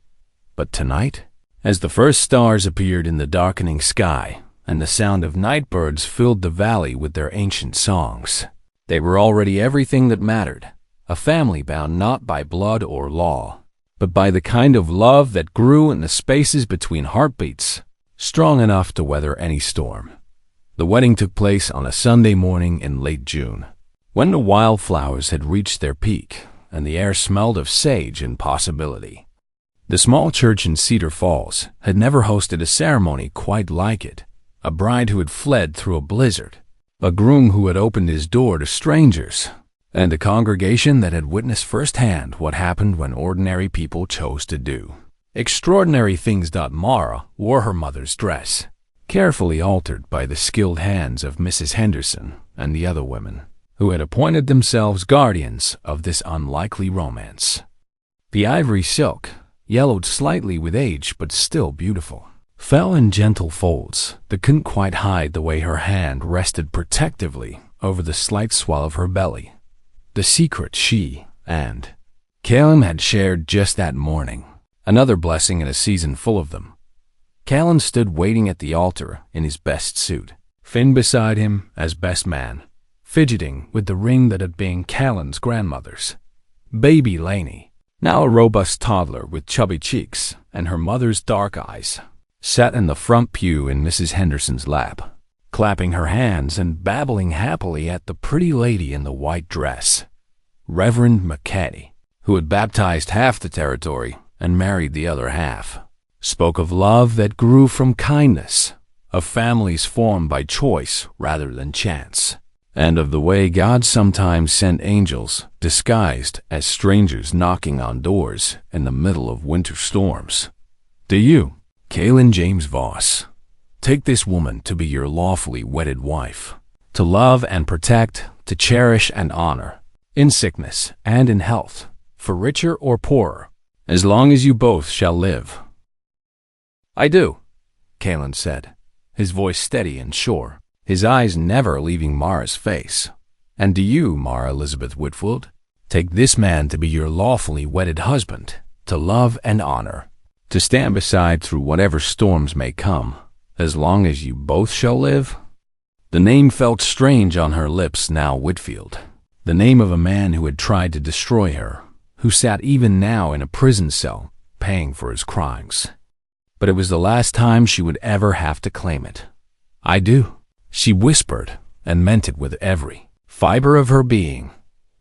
Speaker 1: But tonight, as the first stars appeared in the darkening sky and the sound of night birds filled the valley with their ancient songs, they were already everything that mattered, a family bound not by blood or law, but by the kind of love that grew in the spaces between heartbeats, strong enough to weather any storm. The wedding took place on a Sunday morning in late June, when the wildflowers had reached their peak and the air smelled of sage and possibility. The small church in Cedar Falls had never hosted a ceremony quite like it, a bride who had fled through a blizzard, a groom who had opened his door to strangers, and a congregation that had witnessed firsthand what happened when ordinary people chose to do extraordinary things. Mara wore her mother's dress, carefully altered by the skilled hands of Mrs. Henderson and the other women, who had appointed themselves guardians of this unlikely romance. The ivory silk, yellowed slightly with age but still beautiful, fell in gentle folds that couldn't quite hide the way her hand rested protectively over the slight swell of her belly, the secret she and Kalen had shared just that morning, another blessing in a season full of them. Kalen stood waiting at the altar in his best suit, Finn beside him as best man, fidgeting with the ring that had been Kalen's grandmother's. Baby Lainey, now a robust toddler with chubby cheeks and her mother's dark eyes, sat in the front pew in Mrs. Henderson's lap, clapping her hands and babbling happily at the pretty lady in the white dress. Reverend McKay, who had baptized half the territory and married the other half, spoke of love that grew from kindness, of families formed by choice rather than chance, and of the way God sometimes sent angels disguised as strangers knocking on doors in the middle of winter storms. Do you, Kaylin James Voss, take this woman to be your lawfully wedded wife, to love and protect, to cherish and honor, in sickness and in health, for richer or poorer, as long as you both shall live? I do, Kaylin said, his voice steady and sure, his eyes never leaving Mara's face. And do you, Mara Elizabeth Whitfield, take this man to be your lawfully wedded husband, to love and honor, to stand beside through whatever storms may come, as long as you both shall live? The name felt strange on her lips now, Whitfield, the name of a man who had tried to destroy her, who sat even now in a prison cell, paying for his crimes. But it was the last time she would ever have to claim it. I do, she whispered, and meant it with every fiber of her being.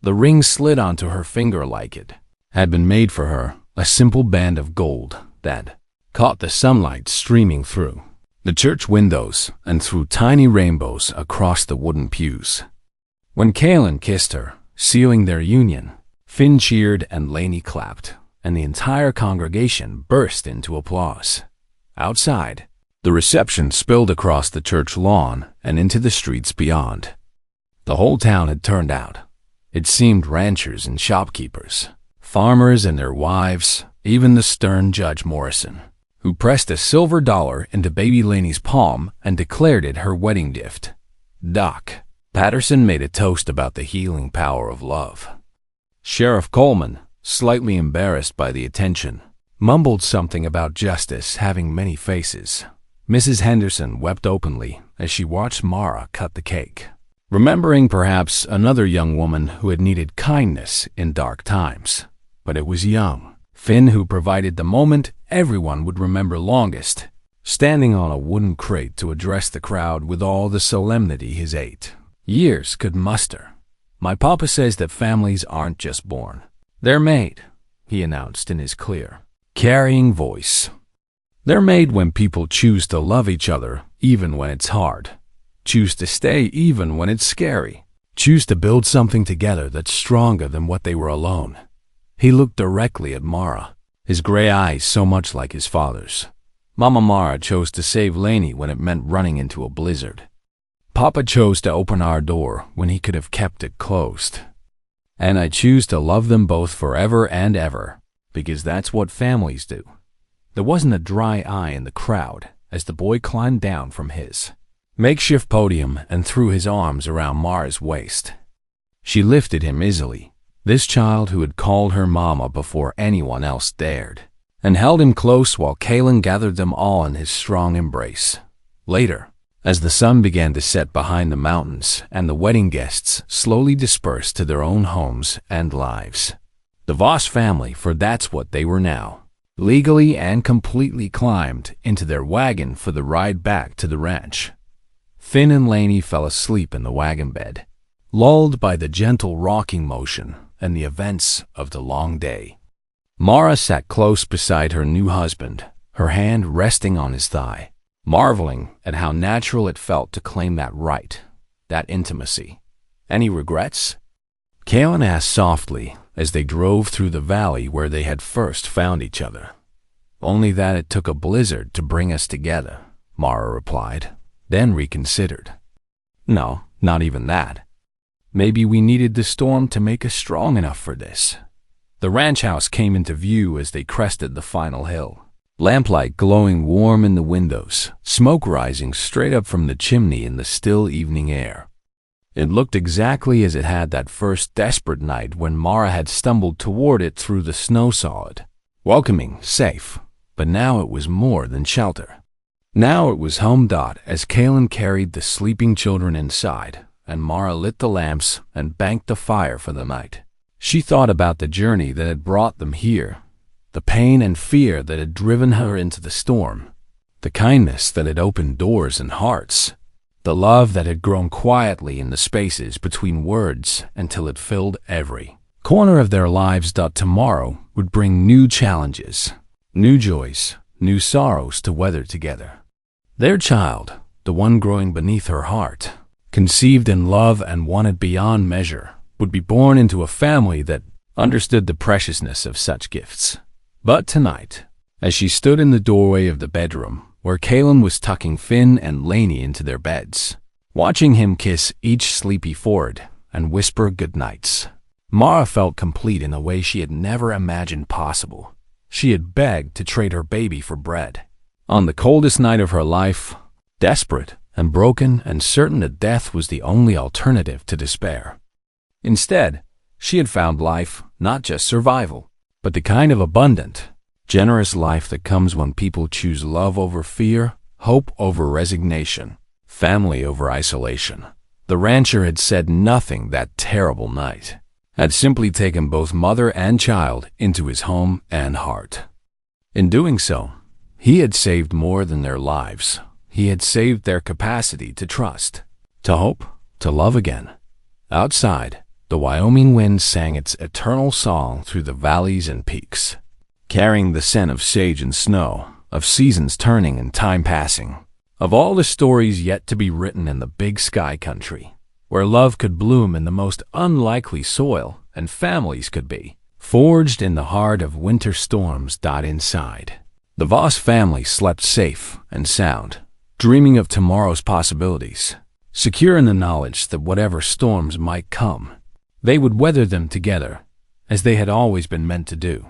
Speaker 1: The ring slid onto her finger like it had been made for her, a simple band of gold that caught the sunlight streaming through the church windows and through tiny rainbows across the wooden pews. When Kaylin kissed her, sealing their union, Finn cheered and Lainey clapped, and the entire congregation burst into applause. Outside, the reception spilled across the church lawn and into the streets beyond. The whole town had turned out. It seemed ranchers and shopkeepers, farmers and their wives, even the stern Judge Morrison, who pressed a silver dollar into baby Lainey's palm and declared it her wedding gift. Doc Patterson made a toast about the healing power of love. Sheriff Coleman, slightly embarrassed by the attention, mumbled something about justice having many faces. Mrs. Henderson wept openly as she watched Mara cut the cake, remembering perhaps another young woman who had needed kindness in dark times. But it was young Finn who provided the moment everyone would remember longest, standing on a wooden crate to address the crowd with all the solemnity his 8 years could muster. My papa says that families aren't just born. They're made, he announced in his clear, carrying voice. They're made when people choose to love each other even when it's hard, choose to stay even when it's scary, choose to build something together that's stronger than what they were alone. He looked directly at Mara, his gray eyes so much like his father's. Mama Mara chose to save Lainey when it meant running into a blizzard. Papa chose to open our door when he could have kept it closed. And I choose to love them both forever and ever, because that's what families do. There wasn't a dry eye in the crowd as the boy climbed down from his makeshift podium and threw his arms around Mara's waist. She lifted him easily, this child who had called her mama before anyone else dared, and held him close while Kaylin gathered them all in his strong embrace. Later, as the sun began to set behind the mountains and the wedding guests slowly dispersed to their own homes and lives, the Voss family, for that's what they were now, legally and completely climbed into their wagon for the ride back to the ranch. Finn and Lainey fell asleep in the wagon bed, lulled by the gentle rocking motion and the events of the long day. Mara sat close beside her new husband, her hand resting on his thigh, marveling at how natural it felt to claim that right, that intimacy. Any regrets? Kaylin asked softly as they drove through the valley where they had first found each other. Only that it took a blizzard to bring us together, Mara replied, then reconsidered. No, not even that. Maybe we needed the storm to make us strong enough for this. The ranch house came into view as they crested the final hill, lamplight glowing warm in the windows, smoke rising straight up from the chimney in the still evening air. It looked exactly as it had that first desperate night when Mara had stumbled toward it through the snow solid, welcoming, safe, but now it was more than shelter. Now it was home. As Kaylin carried the sleeping children inside, and Mara lit the lamps and banked the fire for the night, she thought about the journey that had brought them here, the pain and fear that had driven her into the storm, the kindness that had opened doors and hearts. the love that had grown quietly in the spaces between words until it filled every corner of their lives. Tomorrow would bring new challenges, new joys, new sorrows to weather together. Their child, the one growing beneath her heart, conceived in love and wanted beyond measure, would be born into a family that understood the preciousness of such gifts. But tonight, as she stood in the doorway of the bedroom, where Caleb was tucking Finn and Lainey into their beds, watching him kiss each sleepy forehead and whisper goodnights, Mara felt complete in a way she had never imagined possible. She had begged to trade her baby for bread. On the coldest night of her life, desperate and broken and certain that death was the only alternative to despair. Instead, she had found life, not just survival, but the kind of abundant, generous life that comes when people choose love over fear, hope over resignation, family over isolation. The rancher had said nothing that terrible night, had simply taken both mother and child into his home and heart. In doing so, he had saved more than their lives. He had saved their capacity to trust, to hope, to love again. Outside, the Wyoming wind sang its eternal song through the valleys and peaks, carrying the scent of sage and snow, of seasons turning and time passing, of all the stories yet to be written in the big sky country, where love could bloom in the most unlikely soil and families could be forged in the heart of winter storms. Inside, the Voss family slept safe and sound, dreaming of tomorrow's possibilities, secure in the knowledge that whatever storms might come, they would weather them together, as they had always been meant to do.